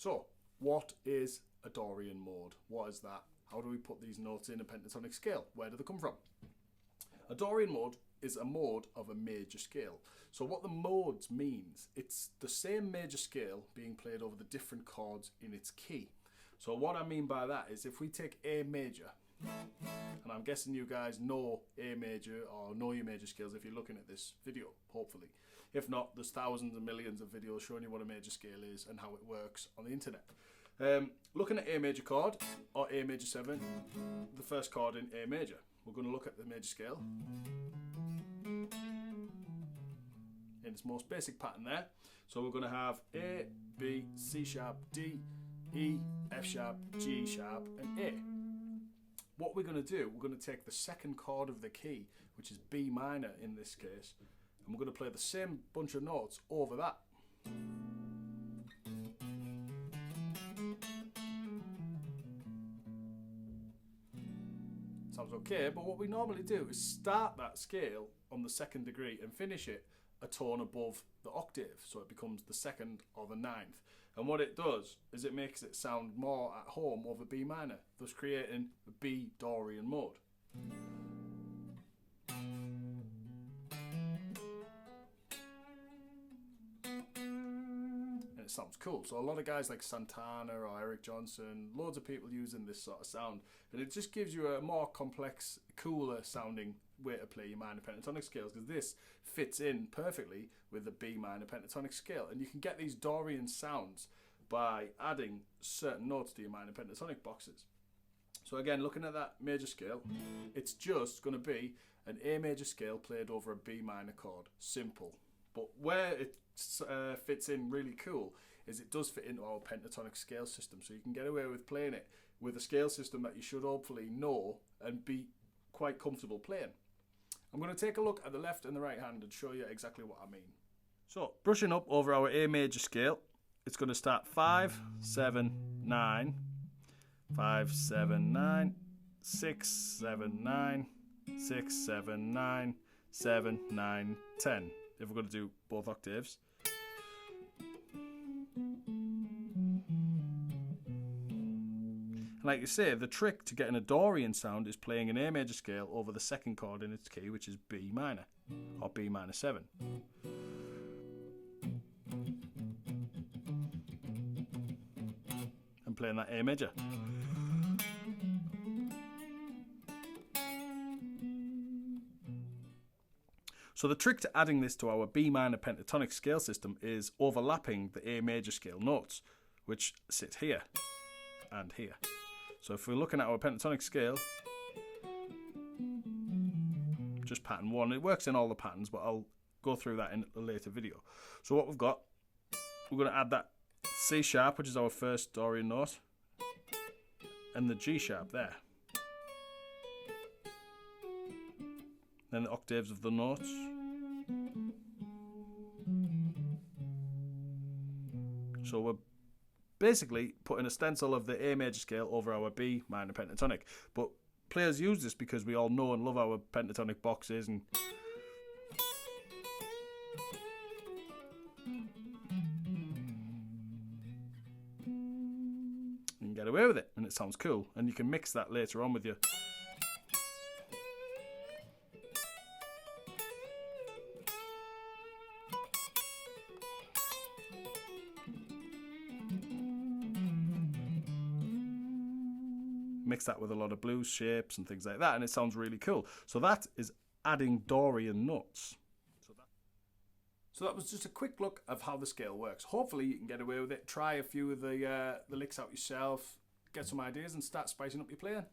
So, what is a Dorian mode? What is that? How do we put these notes in a pentatonic scale? Where do they come from? A Dorian mode is a mode of a major scale. So what the modes means, it's the same major scale being played over the different chords in its key. So what I mean by that is if we take A major, and I'm guessing you guys know A major or know your major scales if you're looking at this video, hopefully. If not, there's thousands and millions of videos showing you what a major scale is and how it works on the internet. Looking at A major chord or A major 7, the first chord in A major. We're going to look at the major scale in its most basic pattern there. So we're going to have A, B, C sharp, D, E, F sharp, G sharp and A. What we're going to do, we're going to take the second chord of the key, which is B minor in this case, and we're going to play the same bunch of notes over that. Sounds okay, but what we normally do is start that scale on the second degree and finish it a tone above the octave, so it becomes the second or the ninth. And what it does is it makes it sound more at home over B minor, thus creating a B Dorian mode. And it sounds cool. So a lot of guys like Santana or Eric Johnson, loads of people using this sort of sound, and it just gives you a more complex, cooler sounding way to play your minor pentatonic scales, because this fits in perfectly with the B minor pentatonic scale. And you can get these Dorian sounds by adding certain notes to your minor pentatonic boxes. So again, looking at that major scale, it's just going to be an A major scale played over a B minor chord. Simple. But where it fits in really cool is it does fit into our pentatonic scale system. So you can get away with playing it with a scale system that you should hopefully know and be quite comfortable playing. I'm going to take a look at the left and the right hand and show you exactly what I mean. So, brushing up over our A major scale, it's going to start 5, 7, 9, 5, 7, 9, 6, 7, 9, 6, 7, 9, 7, 9, 10. If we're going to do both octaves. Like you say, the trick to getting a Dorian sound is playing an A major scale over the second chord in its key, which is B minor, or B minor 7. And playing that A major. So the trick to adding this to our B minor pentatonic scale system is overlapping the A major scale notes, which sit here and here. So if we're looking at our pentatonic scale, just pattern 1, it works in all the patterns, but I'll go through that in a later video. So what we've got, we're going to add that C sharp, which is our first Dorian note, and the G sharp there. Then the octaves of the notes. So we're basically putting a stencil of the A major scale over our B minor pentatonic. But players use this because we all know and love our pentatonic boxes, and you can get away with it and it sounds cool, and you can mix that later on with your mix that with a lot of blues shapes and things like that, and it sounds really cool. So that is adding Dorian notes. So that was just a quick look of how the scale works. Hopefully you can get away with it. Try a few of the licks out yourself, get some ideas and start spicing up your playing.